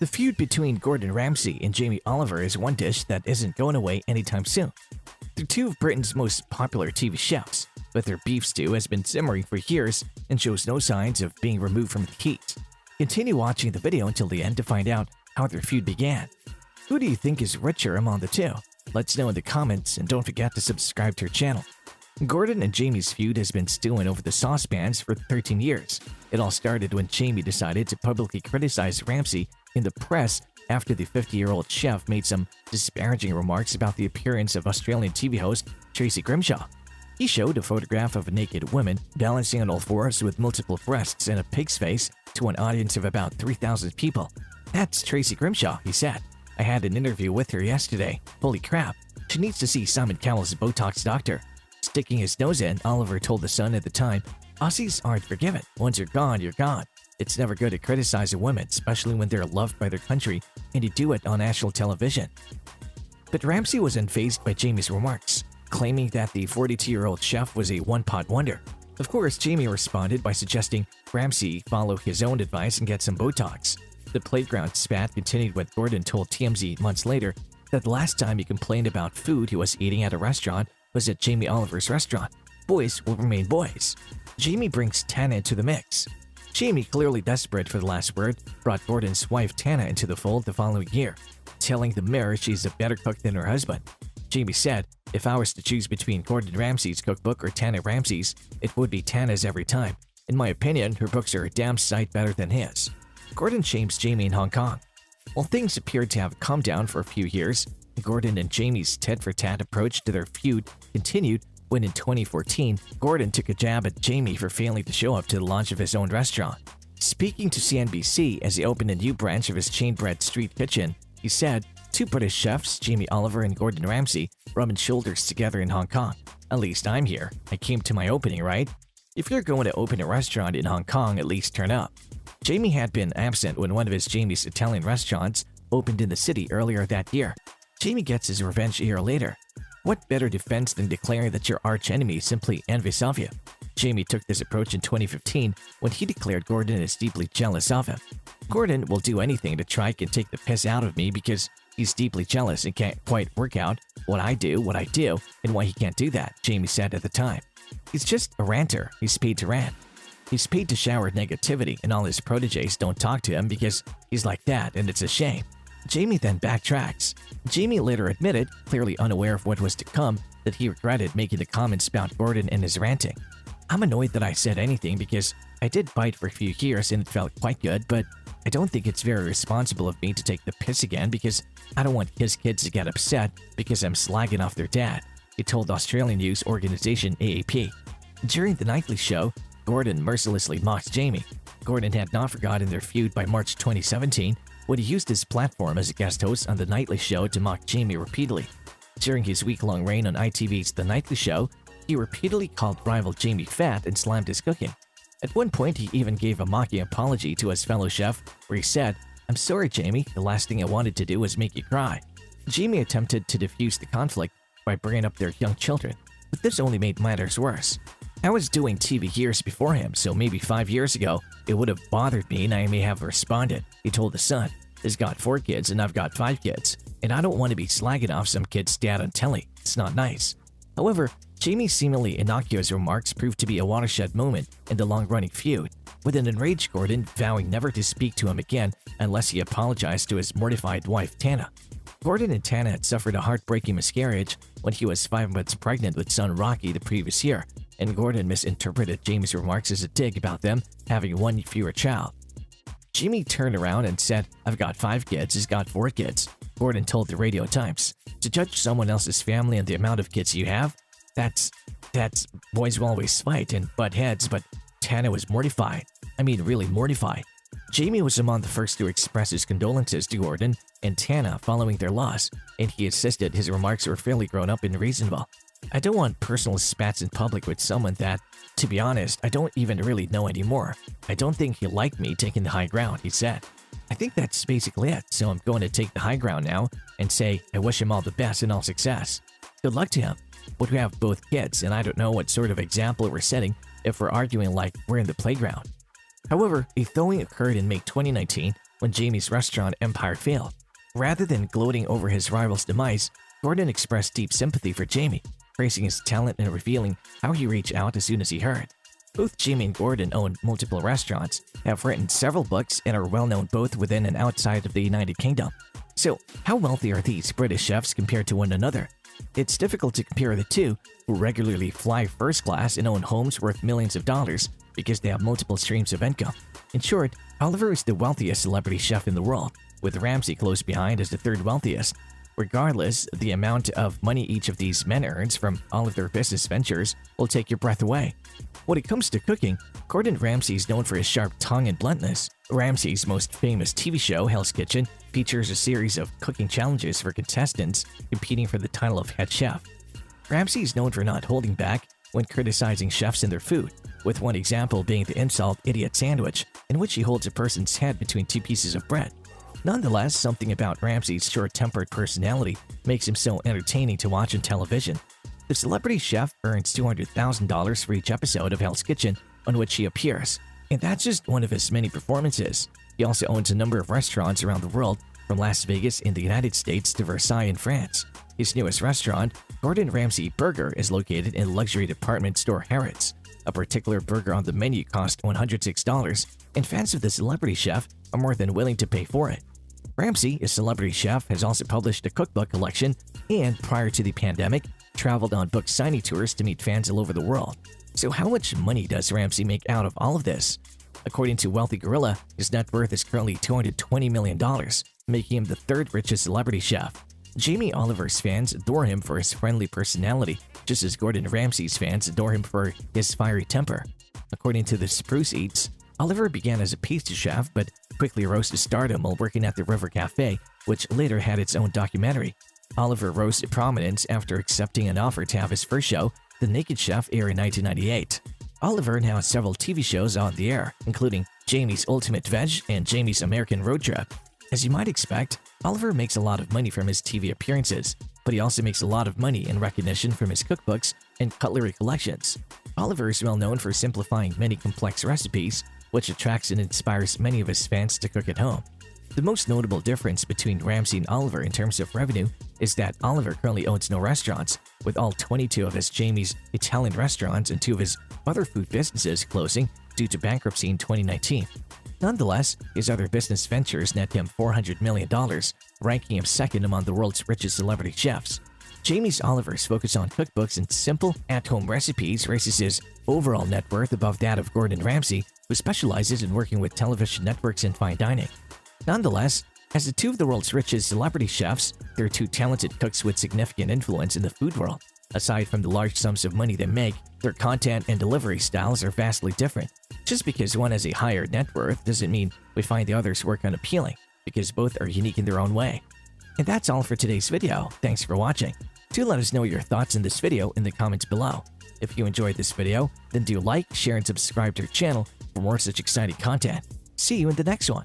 The feud between Gordon Ramsay and Jamie Oliver is one dish that isn't going away anytime soon. They're two of Britain's most popular TV chefs, but their beef stew has been simmering for years and shows no signs of being removed from the heat. Continue watching the video until the end to find out how their feud began. Who do you think is richer among the two? Let's know in the comments, and don't forget to subscribe to our channel. Gordon and Jamie's feud has been stewing over the saucepans for 13 years. It all started when Jamie decided to publicly criticize Ramsay in the press after the 50-year-old chef made some disparaging remarks about the appearance of Australian TV host Tracy Grimshaw. He showed a photograph of a naked woman balancing on all fours with multiple breasts and a pig's face to an audience of about 3,000 people. "That's Tracy Grimshaw," he said. "I had an interview with her yesterday. Holy crap, she needs to see Simon Cowell's Botox doctor." Sticking his nose in, Oliver told The Sun at the time, "Aussies aren't forgiven. Once you're gone, you're gone. It's never good to criticize a woman, especially when they're loved by their country and you do it on national television." But Ramsay was unfazed by Jamie's remarks, claiming that the 42-year-old chef was a one-pot wonder. Of course, Jamie responded by suggesting Ramsay follow his own advice and get some Botox. The playground spat continued when Gordon told TMZ months later that the last time he complained about food he was eating at a restaurant was at Jamie Oliver's restaurant. Boys will remain boys. Jamie brings Tana into the mix. Jamie, clearly desperate for the last word, brought Gordon's wife Tana into the fold the following year, telling the Mirror she's a better cook than her husband. Jamie said, "If I was to choose between Gordon Ramsay's cookbook or Tana Ramsay's, it would be Tana's every time. In my opinion, her books are a damn sight better than his." Gordon shames Jamie in Hong Kong. While things appeared to have calmed down for a few years, Gordon and Jamie's tit-for-tat approach to their feud continued when in 2014, Gordon took a jab at Jamie for failing to show up to the launch of his own restaurant. Speaking to CNBC as he opened a new branch of his chain-bred street kitchen, he said, "Two British chefs, Jamie Oliver and Gordon Ramsay, rubbing shoulders together in Hong Kong. At least I'm here. I came to my opening, right? If you're going to open a restaurant in Hong Kong, at least turn up." Jamie had been absent when one of Jamie's Italian restaurants opened in the city earlier that year. Jamie gets his revenge a year later. What better defense than declaring that your archenemy is simply envious of you? Jamie took this approach in 2015 when he declared Gordon is deeply jealous of him. "Gordon will do anything to try and take the piss out of me because he's deeply jealous and can't quite work out what I do, and why he can't do that," Jamie said at the time. "He's just a ranter. He's paid to rant. He's paid to shower negativity, and all his proteges don't talk to him because he's like that, and it's a shame." Jamie then backtracks. Jamie later admitted, clearly unaware of what was to come, that he regretted making the comments about Gordon and his ranting. "I'm annoyed that I said anything because I did bite for a few years and it felt quite good, but I don't think it's very responsible of me to take the piss again because I don't want his kids to get upset because I'm slagging off their dad," he told Australian news organization AAP. During the nightly show, Gordon mercilessly mocked Jamie. Gordon had not forgotten their feud by March 2017 when he used his platform as a guest host on The Nightly Show to mock Jamie repeatedly. During his week-long reign on ITV's The Nightly Show, he repeatedly called rival Jamie fat and slammed his cooking. At one point, he even gave a mocking apology to his fellow chef where he said, "I'm sorry, Jamie, the last thing I wanted to do was make you cry." Jamie attempted to defuse the conflict by bringing up their young children, but this only made matters worse. "I was doing TV years before him, so maybe 5 years ago, it would have bothered me and I may have responded," he told The Sun. "He's got 4 kids and I've got 5 kids, and I don't want to be slagging off some kid's dad on telly. It's not nice." However, Jamie's seemingly innocuous remarks proved to be a watershed moment in the long-running feud, with an enraged Gordon vowing never to speak to him again unless he apologized to his mortified wife Tana. Gordon and Tana had suffered a heartbreaking miscarriage when he was 5 months pregnant with son Rocky the previous year, and Gordon misinterpreted Jamie's remarks as a dig about them having one fewer child. Jamie turned around and said, "I've got 5 kids, he's got 4 kids," Gordon told the Radio Times. "To judge someone else's family and the amount of kids you have, that's boys will always fight and butt heads," but Tana was mortified. I mean, really mortified. Jamie was among the first to express his condolences to Gordon and Tana following their loss, and he insisted his remarks were fairly grown up and reasonable. "I don't want personal spats in public with someone that, to be honest, I don't even really know anymore. I don't think he liked me taking the high ground," he said. "I think that's basically it, so I'm going to take the high ground now and say I wish him all the best and all success. Good luck to him. But we have both kids, and I don't know what sort of example we're setting if we're arguing like we're in the playground." However, a thawing occurred in May 2019 when Jamie's restaurant empire failed. Rather than gloating over his rival's demise, Gordon expressed deep sympathy for Jamie, praising his talent and revealing how he reached out as soon as he heard. Both Jamie and Gordon own multiple restaurants, have written several books, and are well known both within and outside of the United Kingdom. So, how wealthy are these British chefs compared to one another? It's difficult to compare the two, who regularly fly first class and own homes worth millions of dollars because they have multiple streams of income. In short, Oliver is the wealthiest celebrity chef in the world, with Ramsay close behind as the third wealthiest. Regardless, the amount of money each of these men earns from all of their business ventures will take your breath away. When it comes to cooking, Gordon Ramsay is known for his sharp tongue and bluntness. Ramsay's most famous TV show, Hell's Kitchen, features a series of cooking challenges for contestants competing for the title of head chef. Ramsay is known for not holding back when criticizing chefs and their food, with one example being the insult idiot sandwich, in which he holds a person's head between two pieces of bread. Nonetheless, something about Ramsay's short-tempered personality makes him so entertaining to watch on television. The celebrity chef earns $200,000 for each episode of Hell's Kitchen on which he appears, and that's just one of his many performances. He also owns a number of restaurants around the world, from Las Vegas in the United States to Versailles in France. His newest restaurant, Gordon Ramsay Burger, is located in luxury department store Harrods. A particular burger on the menu cost $106, and fans of the celebrity chef are more than willing to pay for it. Ramsay, a celebrity chef, has also published a cookbook collection and, prior to the pandemic, traveled on book signing tours to meet fans all over the world. So how much money does Ramsay make out of all of this? According to Wealthy Gorilla, his net worth is currently $220 million, making him the third richest celebrity chef. Jamie Oliver's fans adore him for his friendly personality, just as Gordon Ramsay's fans adore him for his fiery temper. According to the Spruce Eats, Oliver began as a pastry chef but quickly rose to stardom while working at the River Cafe, which later had its own documentary. Oliver rose to prominence after accepting an offer to have his first show, The Naked Chef, air in 1998. Oliver now has several TV shows on the air, including Jamie's Ultimate Veg and Jamie's American Road Trip. As you might expect, Oliver makes a lot of money from his TV appearances, but he also makes a lot of money in recognition from his cookbooks and cutlery collections. Oliver is well known for simplifying many complex recipes, which attracts and inspires many of his fans to cook at home. The most notable difference between Ramsay and Oliver in terms of revenue is that Oliver currently owns no restaurants, with all 22 of his Jamie's Italian restaurants and 2 of his other food businesses closing due to bankruptcy in 2019. Nonetheless, his other business ventures net him $400 million, ranking him second among the world's richest celebrity chefs. Jamie's Oliver's focus on cookbooks and simple, at-home recipes raises his overall net worth above that of Gordon Ramsay, who specializes in working with television networks and fine dining. Nonetheless, as the 2 of the world's richest celebrity chefs, they're 2 talented cooks with significant influence in the food world. Aside from the large sums of money they make, their content and delivery styles are vastly different. Just because one has a higher net worth doesn't mean we find the other's work unappealing, because both are unique in their own way. And that's all for today's video. Thanks for watching. Do let us know your thoughts in this video in the comments below. If you enjoyed this video, then do like, share, and subscribe to our channel for more such exciting content. See you in the next one.